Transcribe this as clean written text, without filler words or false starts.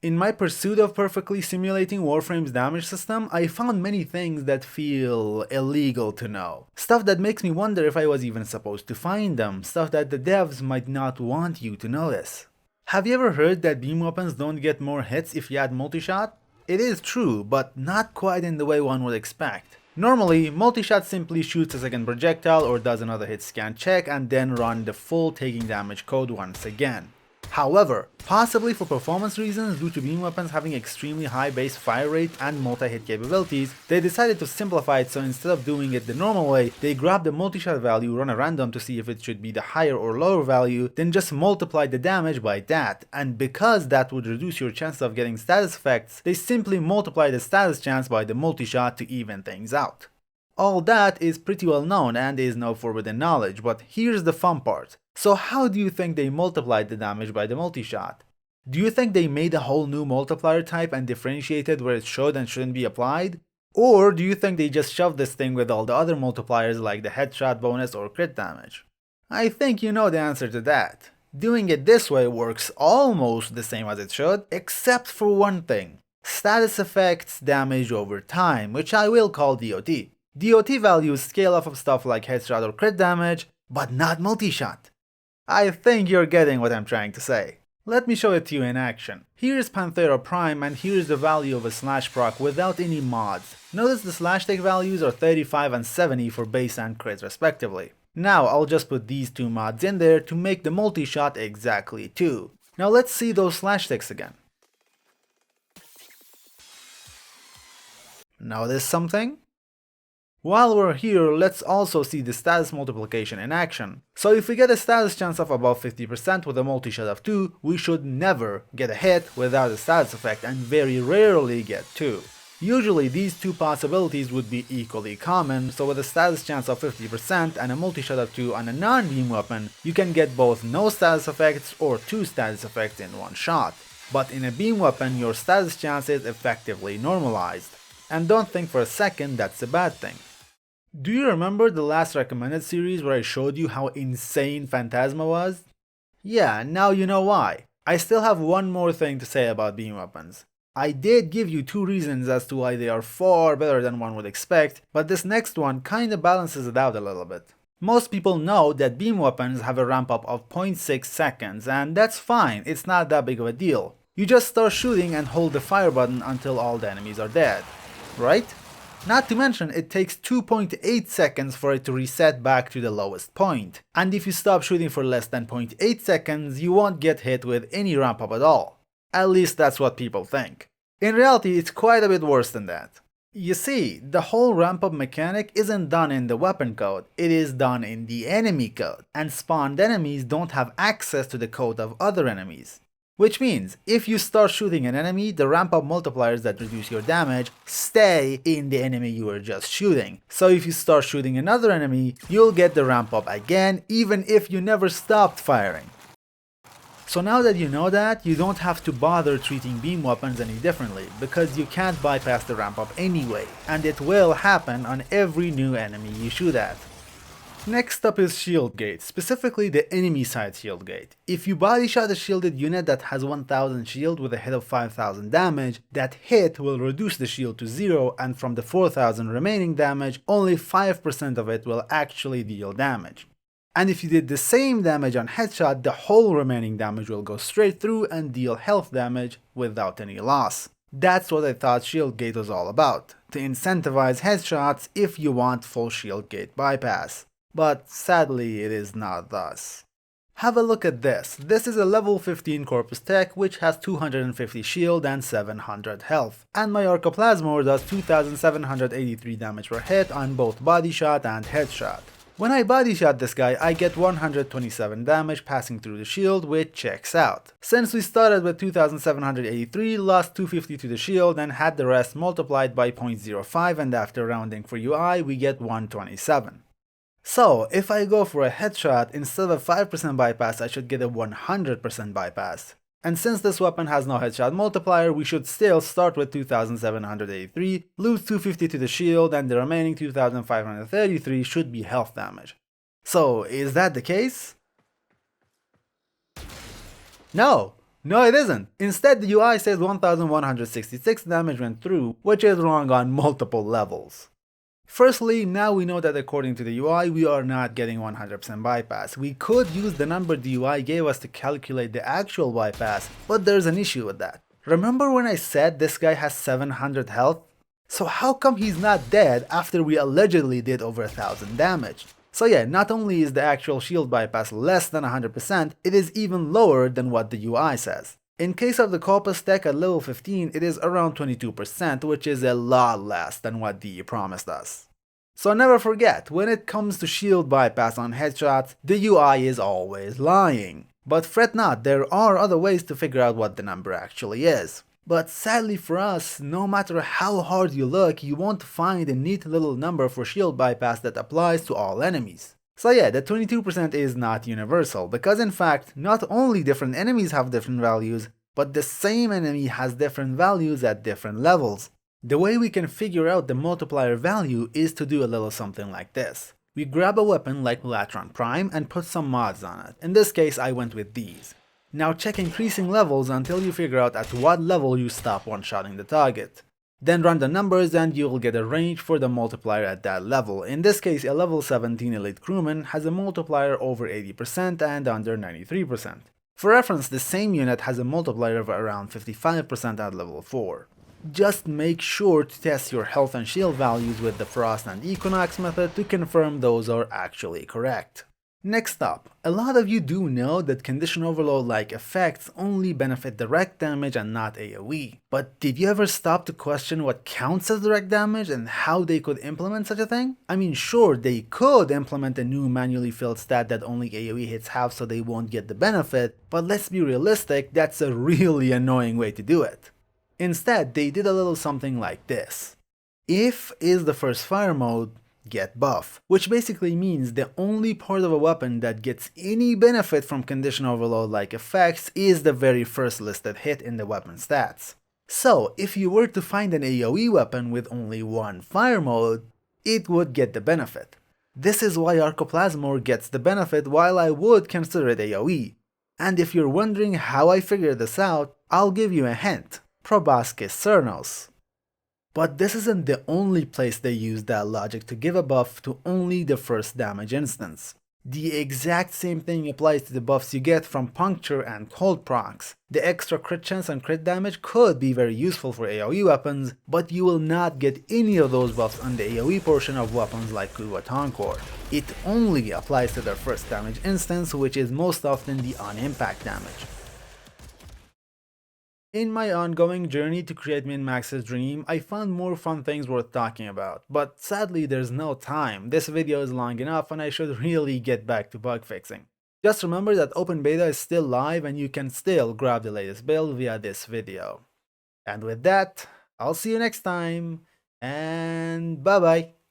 In my pursuit of perfectly simulating Warframe's damage system, I found many things that feel illegal to know. Stuff that makes me wonder if I was even supposed to find them, stuff that the devs might not want you to notice. Have you ever heard that beam weapons don't get more hits if you add multishot? It is true, but not quite in the way one would expect. Normally, multishot simply shoots a second projectile or does another hit scan check and then run the full taking damage code once again. However, possibly for performance reasons due to beam weapons having extremely high base fire rate and multi-hit capabilities, they decided to simplify it, so instead of doing it the normal way, they grabbed the multi-shot value, run a random to see if it should be the higher or lower value, then just multiply the damage by that, and because that would reduce your chances of getting status effects, they simply multiply the status chance by the multi-shot to even things out. All that is pretty well known and is no forbidden knowledge, but here's the fun part. So how do you think they multiplied the damage by the multi-shot? Do you think they made a whole new multiplier type and differentiated where it should and shouldn't be applied? Or do you think they just shoved this thing with all the other multipliers like the headshot bonus or crit damage? I think you know the answer to that. Doing it this way works almost the same as it should, except for one thing. Status effects damage over time, which I will call DOT. DOT values scale off of stuff like headshot or crit damage, but not multi-shot. I think you're getting what I'm trying to say. Let me show it to you in action. Here's Panthera Prime and here's the value of a slash proc without any mods. Notice the slash take values are 35 and 70 for base and crit respectively. Now I'll just put these two mods in there to make the multi-shot exactly 2. Now let's see those slash takes again. Notice something? While we're here, let's also see the status multiplication in action. So if we get a status chance of above 50% with a multi-shot of 2, we should never get a hit without a status effect and very rarely get 2. Usually these two possibilities would be equally common, so with a status chance of 50% and a multi-shot of 2 on a non-beam weapon, you can get both no status effects or 2 status effects in one shot. But in a beam weapon, your status chance is effectively normalized. And don't think for a second that's a bad thing. Do you remember the last recommended series where I showed you how insane Phantasma was? Yeah, now you know why. I still have one more thing to say about beam weapons. I did give you 2 reasons as to why they are far better than one would expect, but this next one kinda balances it out a little bit. Most people know that beam weapons have a ramp up of 0.6 seconds, and that's fine, it's not that big of a deal. You just start shooting and hold the fire button until all the enemies are dead, right? Not to mention, it takes 2.8 seconds for it to reset back to the lowest point. And if you stop shooting for less than 0.8 seconds, you won't get hit with any ramp up at all. At least that's what people think. In reality, it's quite a bit worse than that. You see, the whole ramp up mechanic isn't done in the weapon code, it is done in the enemy code. And spawned enemies don't have access to the code of other enemies. Which means, if you start shooting an enemy, the ramp up multipliers that reduce your damage stay in the enemy you were just shooting. So if you start shooting another enemy, you'll get the ramp up again, even if you never stopped firing. So now that you know that, you don't have to bother treating beam weapons any differently, because you can't bypass the ramp up anyway, and it will happen on every new enemy you shoot at. Next up is shield gate, specifically the enemy side shield gate. If you body shot a shielded unit that has 1000 shield with a hit of 5000 damage, that hit will reduce the shield to 0, and from the 4000 remaining damage, only 5% of it will actually deal damage. And if you did the same damage on headshot, the whole remaining damage will go straight through and deal health damage without any loss. That's what I thought shield gate was all about, to incentivize headshots if you want full shield gate bypass. But sadly it is not thus. Have a look at this. This is a level 15 Corpus Tech which has 250 shield and 700 health. And my Arcoplasmor does 2783 damage per hit on both body shot and headshot. When I body shot this guy, I get 127 damage passing through the shield, which checks out. Since we started with 2783, lost 250 to the shield and had the rest multiplied by 0.05, and after rounding for UI we get 127. So, if I go for a headshot, instead of a 5% bypass, I should get a 100% bypass. And since this weapon has no headshot multiplier, we should still start with 2783, lose 250 to the shield, and the remaining 2533 should be health damage. So, is that the case? No! No, it isn't. Instead, the UI says 1166 damage went through, which is wrong on multiple levels. Firstly, now we know that according to the UI, we are not getting 100% bypass. We could use the number the UI gave us to calculate the actual bypass, but there's an issue with that. Remember when I said this guy has 700 health? So how come he's not dead after we allegedly did over 1000 damage? So yeah, not only is the actual shield bypass less than 100%, it is even lower than what the UI says. In case of the Corpus tech at level 15, it is around 22%, which is a lot less than what DE promised us. So never forget, when it comes to shield bypass on headshots, the UI is always lying. But fret not, there are other ways to figure out what the number actually is. But sadly for us, no matter how hard you look, you won't find a neat little number for shield bypass that applies to all enemies. So yeah, the 22% is not universal, because in fact, not only different enemies have different values, but the same enemy has different values at different levels. The way we can figure out the multiplier value is to do a little something like this. We grab a weapon like Latron Prime and put some mods on it. In this case, I went with these. Now check increasing levels until you figure out at what level you stop one-shotting the target. Then run the numbers and you'll get a range for the multiplier at that level. In this case, a level 17 elite crewman has a multiplier over 80% and under 93%. For reference, the same unit has a multiplier of around 55% at level 4. Just make sure to test your health and shield values with the Frost and Equinox method to confirm those are actually correct. Next up, a lot of you do know that condition overload like effects only benefit direct damage and not AoE. But did you ever stop to question what counts as direct damage and how they could implement such a thing? I mean, sure, they could implement a new manually filled stat that only AoE hits half so they won't get the benefit, but let's be realistic, that's a really annoying way to do it. Instead, they did a little something like this. If is the first fire mode, get buff, which basically means the only part of a weapon that gets any benefit from condition overload like effects is the very first listed hit in the weapon stats. So if you were to find an AoE weapon with only one fire mode, it would get the benefit. This is why Arcoplasmor gets the benefit while I would consider it AoE. And if you're wondering how I figured this out, I'll give you a hint. Proboscis Cernos. But this isn't the only place they use that logic to give a buff to only the first damage instance. The exact same thing applies to the buffs you get from Puncture and Cold procs. The extra crit chance and crit damage could be very useful for AoE weapons, but you will not get any of those buffs on the AoE portion of weapons like Kuwaton Core. It only applies to their first damage instance, which is most often the on-impact damage. In my ongoing journey to create Min-Max's dream, I found more fun things worth talking about, but sadly there's no time. This video is long enough and I should really get back to bug fixing. Just remember that open beta is still live and you can still grab the latest build via this video. And with that, I'll see you next time, and bye bye!